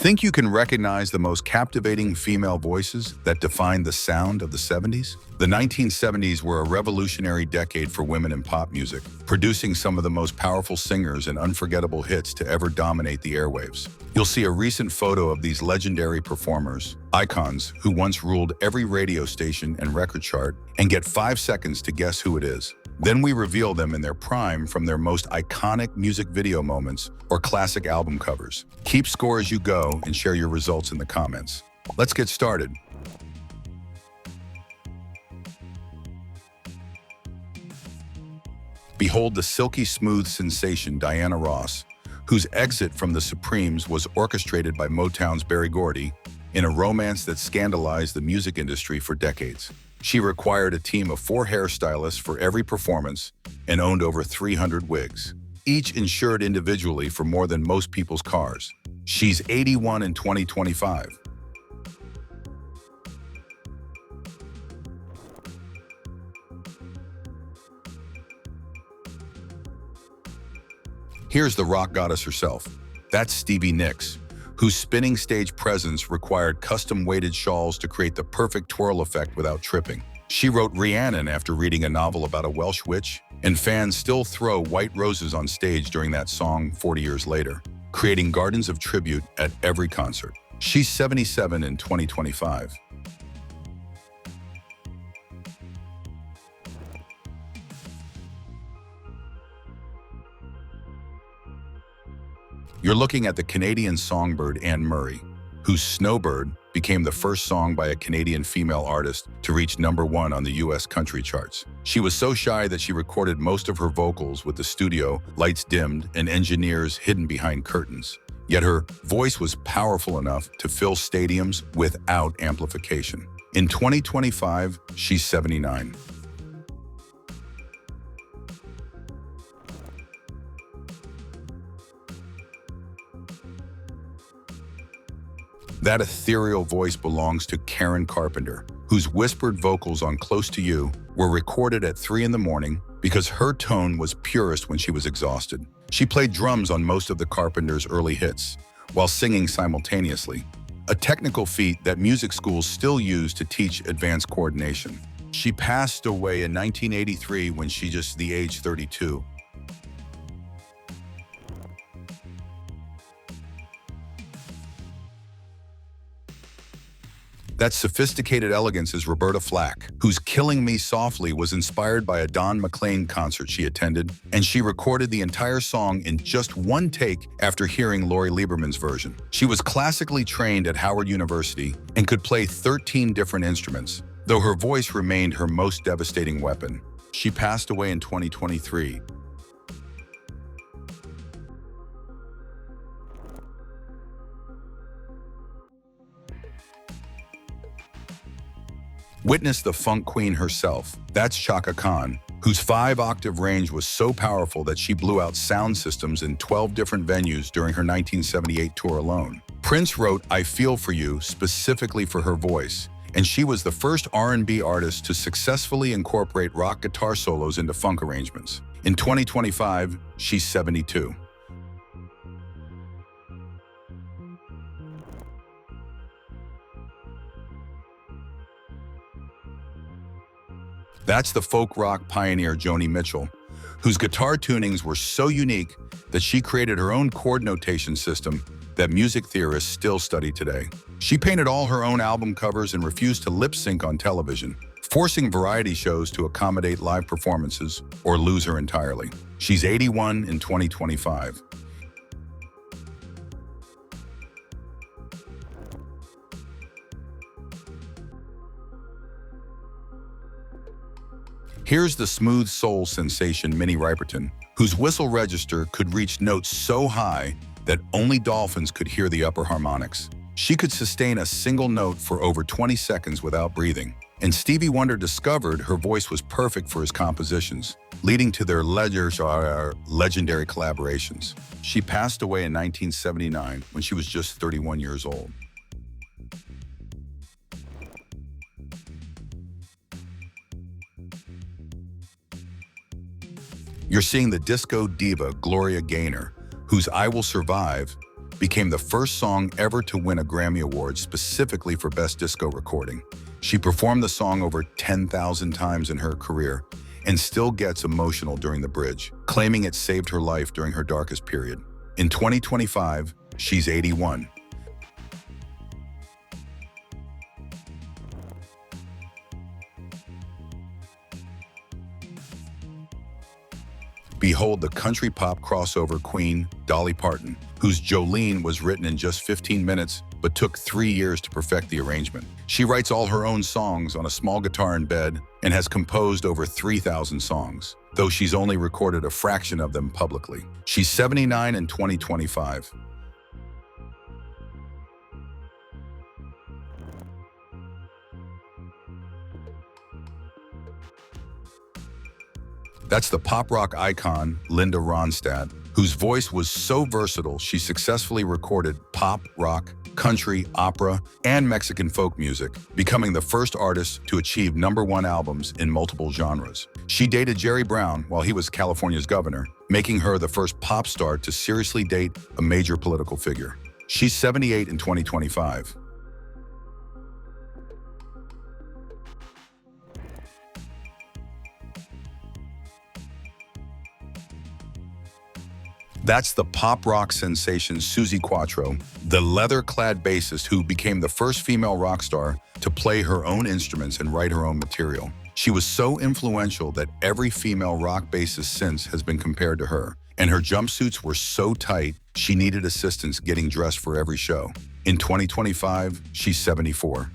Think you can recognize the most captivating female voices that defined the sound of the 70s? The 1970s were a revolutionary decade for women in pop music, producing some of the most powerful singers and unforgettable hits to ever dominate the airwaves. You'll see a recent photo of these legendary performers, icons who once ruled every radio station and record chart, and get 5 seconds to guess who it is. Then we reveal them in their prime, from their most iconic music video moments or classic album covers. Keep score as you go and share your results in the comments. Let's get started. Behold the silky smooth sensation Diana Ross, whose exit from the Supremes was orchestrated by Motown's Berry Gordy in a romance that scandalized the music industry for decades. She required a team of 4 hairstylists for every performance and owned over 300 wigs, each insured individually for more than most people's cars. She's 81 in 2025. Here's the rock goddess herself. That's Stevie Nicks, whose spinning stage presence required custom-weighted shawls to create the perfect twirl effect without tripping. She wrote Rhiannon after reading a novel about a Welsh witch, and fans still throw white roses on stage during that song 40 years later, creating gardens of tribute at every concert. She's 77 in 2025. You're looking at the Canadian songbird Anne Murray, whose Snowbird became the first song by a Canadian female artist to reach #1 on the US country charts. She was so shy that she recorded most of her vocals with the studio lights dimmed and engineers hidden behind curtains. Yet her voice was powerful enough to fill stadiums without amplification. In 2025, she's 79. That ethereal voice belongs to Karen Carpenter, whose whispered vocals on Close to You were recorded at 3 in the morning because her tone was purest when she was exhausted. She played drums on most of the Carpenters' early hits, while singing simultaneously, a technical feat that music schools still use to teach advanced coordination. She passed away in 1983 when she just the age 32. That sophisticated elegance is Roberta Flack, whose Killing Me Softly was inspired by a Don McLean concert she attended, and she recorded the entire song in just 1 take after hearing Lori Lieberman's version. She was classically trained at Howard University and could play 13 different instruments, though her voice remained her most devastating weapon. She passed away in 2023. Witness the funk queen herself. That's Chaka Khan, whose 5-octave range was so powerful that she blew out sound systems in 12 different venues during her 1978 tour alone. Prince wrote I Feel For You specifically for her voice, and she was the first R&B artist to successfully incorporate rock guitar solos into funk arrangements. In 2025, she's 72. That's the folk rock pioneer Joanie Mitchell, whose guitar tunings were so unique that she created her own chord notation system that music theorists still study today. She painted all her own album covers and refused to lip sync on television, forcing variety shows to accommodate live performances or lose her entirely. She's 81 in 2025. Here's the smooth soul sensation Minnie Riperton, whose whistle register could reach notes so high that only dolphins could hear the upper harmonics. She could sustain a single note for over 20 seconds without breathing, and Stevie Wonder discovered her voice was perfect for his compositions, leading to their legendary collaborations. She passed away in 1979 when she was just 31 years old. You're seeing the disco diva Gloria Gaynor, whose I Will Survive became the first song ever to win a Grammy Award specifically for Best Disco Recording. She performed the song over 10,000 times in her career and still gets emotional during the bridge, claiming it saved her life during her darkest period. In 2025, she's 81. Behold the country pop crossover queen, Dolly Parton, whose Jolene was written in just 15 minutes, but took 3 years to perfect the arrangement. She writes all her own songs on a small guitar in bed and has composed over 3,000 songs, though she's only recorded a fraction of them publicly. She's 79 in 2025. That's the pop rock icon, Linda Ronstad, whose voice was so versatile she successfully recorded pop, rock, country, opera, and Mexican folk music, becoming the first artist to achieve #1 albums in multiple genres. She dated Jerry Brown while he was California's governor, making her the first pop star to seriously date a major political figure. She's 78 in 2025. That's the pop rock sensation Susie Quattro, the leather-clad bassist who became the first female rock star to play her own instruments and write her own material. She was so influential that every female rock bassist since has been compared to her, and her jumpsuits were so tight she needed assistance getting dressed for every show. In 2025, she's 74.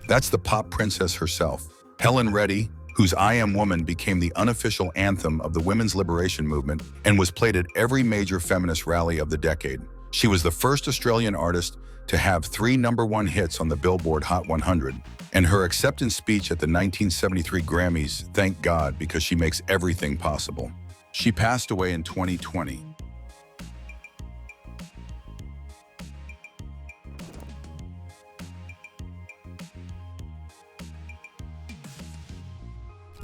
That's the pop princess herself, Helen Ready, whose I Am Woman became the unofficial anthem of the women's liberation movement and was played at every major feminist rally of the decade. She was the first Australian artist to have 3 #1 hits on the Billboard Hot 100, and her acceptance speech at the 1973 Grammys thanked God because she makes everything possible. She passed away in 2020.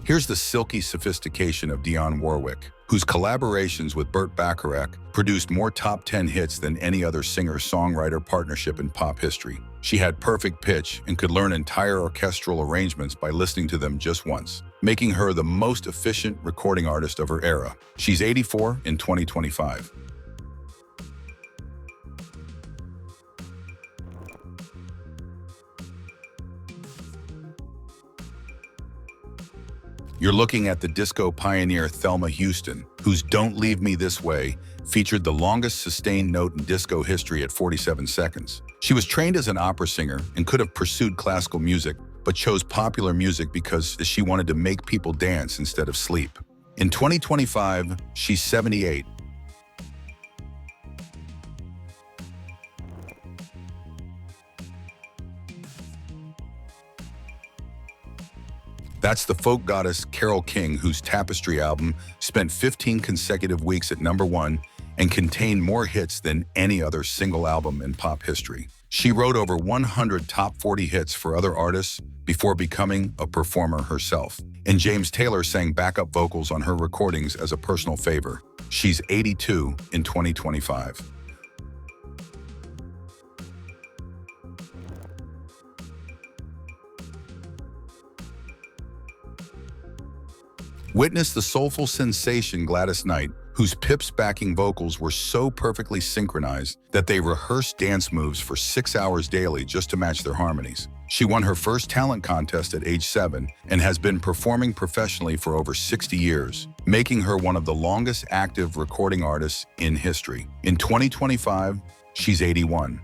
Here's the silky sophistication of Dion Warwick, whose collaborations with Burt Bacharach produced more top 10 hits than any other singer-songwriter partnership in pop history. She had perfect pitch and could learn entire orchestral arrangements by listening to them just once, making her the most efficient recording artist of her era. She's 84 in 2025. You're looking at the disco pioneer Thelma Houston, whose Don't Leave Me This Way featured the longest sustained note in disco history at 47 seconds. She was trained as an opera singer and could have pursued classical music, but chose popular music because she wanted to make people dance instead of sleep. In 2025, she's 78. That's the folk goddess Carole King, whose Tapestry album spent 15 consecutive weeks at #1 and contained more hits than any other single album in pop history. She wrote over 100 top 40 hits for other artists before becoming a performer herself. And James Taylor sang backup vocals on her recordings as a personal favor. She's 82 in 2025. Witness the soulful sensation Gladys Knight, whose Pip's backing vocals were so perfectly synchronized that they rehearsed dance moves for 6 hours daily just to match their harmonies. She won her first talent contest at age 7 and has been performing professionally for over 60 years, making her one of the longest active recording artists in history. In 2025, she's 81.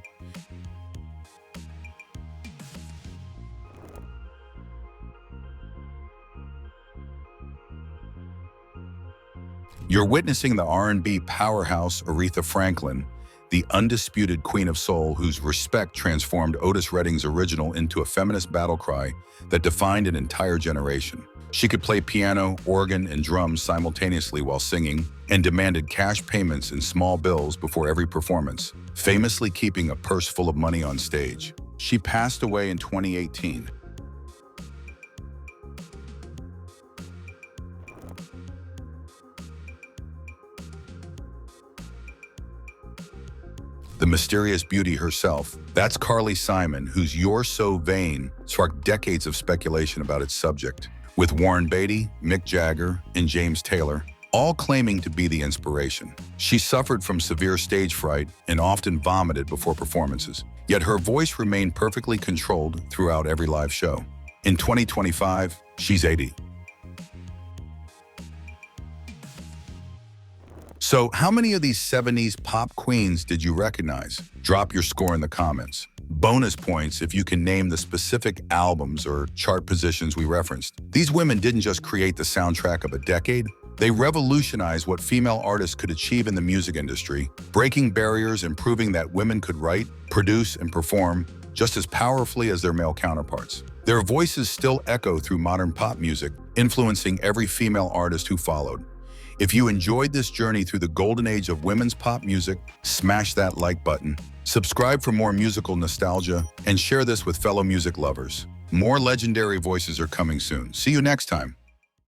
You're witnessing the R&B powerhouse Aretha Franklin, the undisputed queen of soul whose respect transformed Otis Redding's original into a feminist battle cry that defined an entire generation. She could play piano, organ, and drums simultaneously while singing and demanded cash payments and small bills before every performance, famously keeping a purse full of money on stage. She passed away in 2018. the mysterious beauty herself. That's Carly Simon, whose You're So Vain sparked decades of speculation about its subject, with Warren Beatty, Mick Jagger, and James Taylor all claiming to be the inspiration. She suffered from severe stage fright and often vomited before performances, yet her voice remained perfectly controlled throughout every live show. In 2025, she's 80. So, how many of these 70s pop queens did you recognize? Drop your score in the comments. Bonus points if you can name the specific albums or chart positions we referenced. These women didn't just create the soundtrack of a decade, they revolutionized what female artists could achieve in the music industry, breaking barriers and proving that women could write, produce, and perform just as powerfully as their male counterparts. Their voices still echo through modern pop music, influencing every female artist who followed. If you enjoyed this journey through the golden age of women's pop music, smash that like button, subscribe for more musical nostalgia, and share this with fellow music lovers. More legendary voices are coming soon. See you next time.